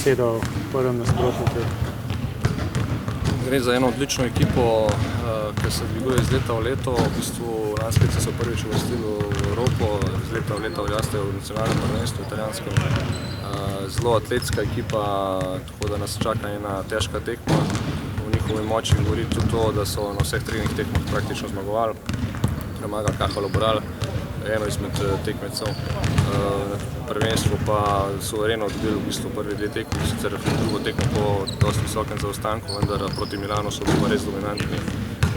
besedo v prvem nasprotniku? Gre za eno odlično ekipo, ki se dviguje iz leta v leto. V bistvu lansko leto so prvič uvrstili v Evropo, iz leta v leto rastejo v nacionalnem prvenstvu italijanskem. Zelo atletska ekipa, tako da nas čaka ena težka tekma. V njihovi moči govori tudi to, da so na vseh trening tekmah praktično zmagovali. Premagali KH Laboral, eno izmed tekmecev. Prvenstvo pa suvereno dobili v bistvu prvi dve tekmi, sicer drugo tekmo po dosti visokem zaostanku, vendar proti Milanu so bili res dominantni.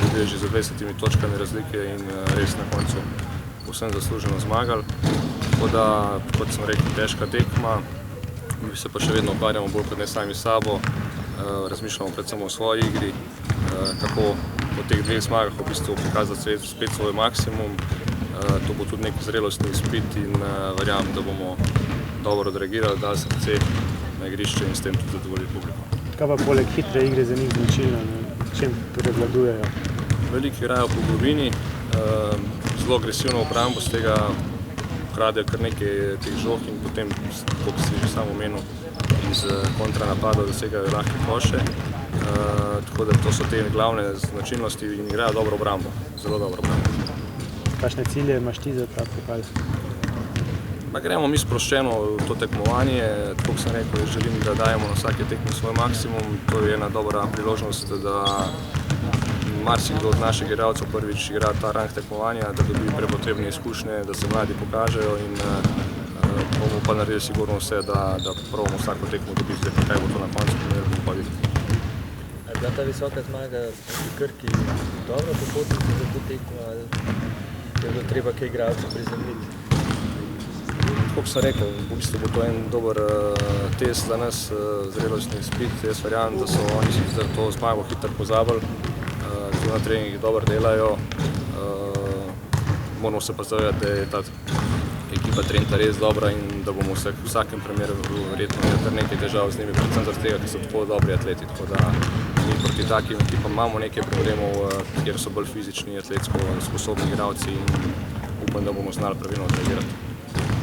Dobili že za 20 točkami razlike in res na koncu povsem zasluženo zmagali. Tako da, kot sem rekel, težka tekma. Mi se pa še vedno ukvarjamo bolj kot ne sami sabo. Razmišljamo predvsem o svoji igri, kako po teh dveh zmagah v bistvu pokazati spet svoj maksimum. To bo tudi nek zrelostni izpit in verjamem, da bomo dobro odreagirali, dali srce na igrišče in s tem tudi zadovoljili publiko. Kaj pa poleg hitre igre za njih značilno, čem prevladujejo? Veliko igrajo po globini, zelo agresivno obrambo, z tega ukradejo kar nekaj teh žog in potem, kot si že sam omenil, iz kontranapadov dosegajo lahke koše. Tako da to so te glavne značilnosti in igrajo dobro obrambo, zelo dobro obrambo. Kakšne cilje imaš ti za ta pokal? Gremo mi sproščeno v to tekmovanje. Tako kot sem rekel, želim, da dajemo na vsake tekmi svoj maksimum. To je ena dobra priložnost, da marsikdo od naših igralcev prvič igra ta rang tekmovanja, da dobi prepotrebne izkušnje, da se mladi pokažejo in bomo pa naredili sigurno vse, da probamo vsako tekmo dobiti. Kaj bo to na koncu, bomo pa videli. Je bila ta visoka zmaga pri Krki dobra popotnica za to tekmo ali je bilo treba kaj igralcev prizemljiti? Kot sem rekel, v bistvu bo to en dober test za nas, zrelostni izpit. Jaz verjamem, da so oni sicer to zmago hitro pozabili, tudi na treningih dobro delajo. Moramo se pa zavedati, da je ta ekipa Trenta res dobra in da bomo v vsakem primeru verjetno imeli kar nekaj težav z njimi, predvsem zaradi tega, ker so tako dobri atleti. Tako da mi proti takim ekipam imamo nekaj problemov, kjer so bolj fizični, atletsko sposobni igralci in upam, da bomo znali pravilno odreagirati.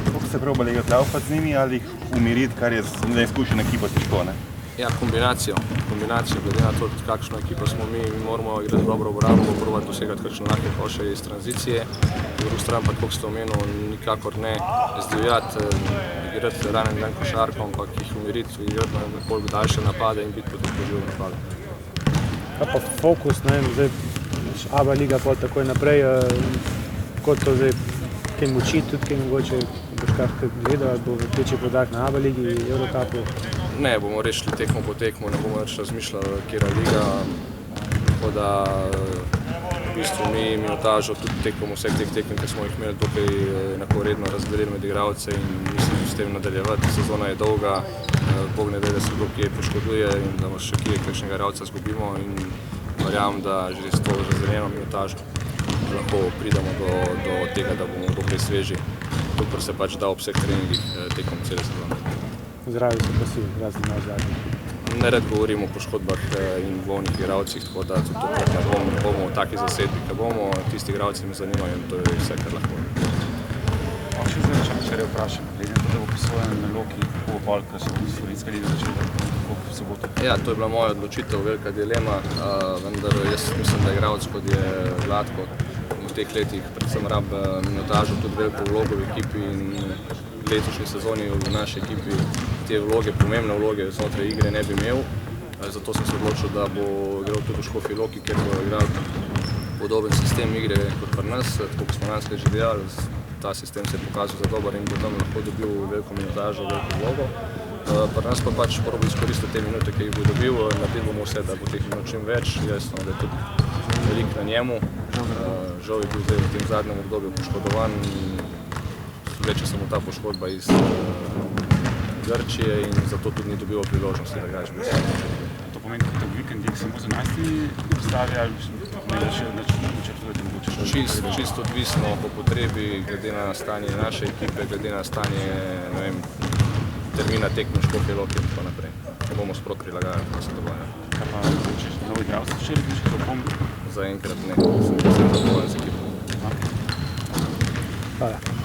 Kako se prav igrati laufati z njimi ali jih umiriti, kar je za neizkušeno ekipo težko, ne? Ja, kombinacijo, glede na to, kakšno ekipo smo mi moramo igrati dobro obrambo, probati dosegati kakšne lahke koše iz tranzicije. Po drugi strani pa, kot ste omenili, nikakor ne zdivjati, igrati ranen dan košarko, ampak jih umiriti, igrati na nekoliko daljše napade in biti potem poživ napade. Kaj pa fokus, ne vem, zdaj ABA liga pol takoj naprej, kot to zdaj kaj moči, tudi kaj mogoče boš kaj gledal, ali bo večji podarek na ABA ligi, Eurocupu? Ne, bomo rešili tekmo po tekmo, ne bomo več razmišljali, kjera liga. Tako da v bistvu mi minutažo tudi tekom vseh teh tekem, ki smo jih imeli dokaj enakovredno razdelili med igralce in mislim s tem nadaljevati. Sezona je dolga, Bog ne ve, da se kdo kje poškoduje in da še kje kakšnega igralca izgubimo in verjamem, da že s to razdeljeno minutažo lahko pridemo do tega, da bomo dokaj sveži, dokler se pač da ob vseh treningih tekom cele sezone. Zdravil se pa si, razni na zadnji. Nerad govorimo o poškodbah in bolnih igralcih, tako da tudi ne bomo v taki zasedbi, ki bomo. Tisti igralci me zanimajo in to je vse, kar lahko. Še zdaj še vprašam, glede na to, da bo posojen na Loki, kako bo pol, ko se bo Slovenska liga začela, kako v soboto? Ja, to je bila moja odločitev, velika dilema, vendar jaz mislim, da igralec, kot je Vlatko, v teh letih predvsem rab minutažo tudi veliko vlogo v ekipi in v letošnji sezoni v naši ekipi te vloge, pomembne vloge znotraj igre ne bi imel. Zato sem se odločil, da bo igral tudi v Škofji Loki, ker bo igral podoben sistem igre kot pri nas, tako kot smo lansko že delali. Ta sistem se je pokazal za dober in bo tam lahko dobil veliko minutažo, veliko vlogo. Pri nas pa pač probo izkoristiti te minute, ki jih bo dobil, naredili bomo vse, da bo teh minut čim več. Jasno, da je tudi veliko na njemu. Žal je bil zdaj v tem zadnjem obdobju poškodovan. Vleče se mu ta poškodba iz Grčije in zato tudi ni dobil priložnosti, da igraš brez njega. To pomeni, da v vikendih samo z 11 postavi ali še načrtujete mogoče? Čisto odvisno po potrebi, glede na stanje naše ekipe, glede na stanje, ne vem, termina tekme Škofje Loki in tako naprej. Bomo sprot prilagajali, kako se dogaja. Kaj pa mogoče novi igralci še različite o kom? Zaenkrat ne, sem zadovoljen z ekipo. Hvala.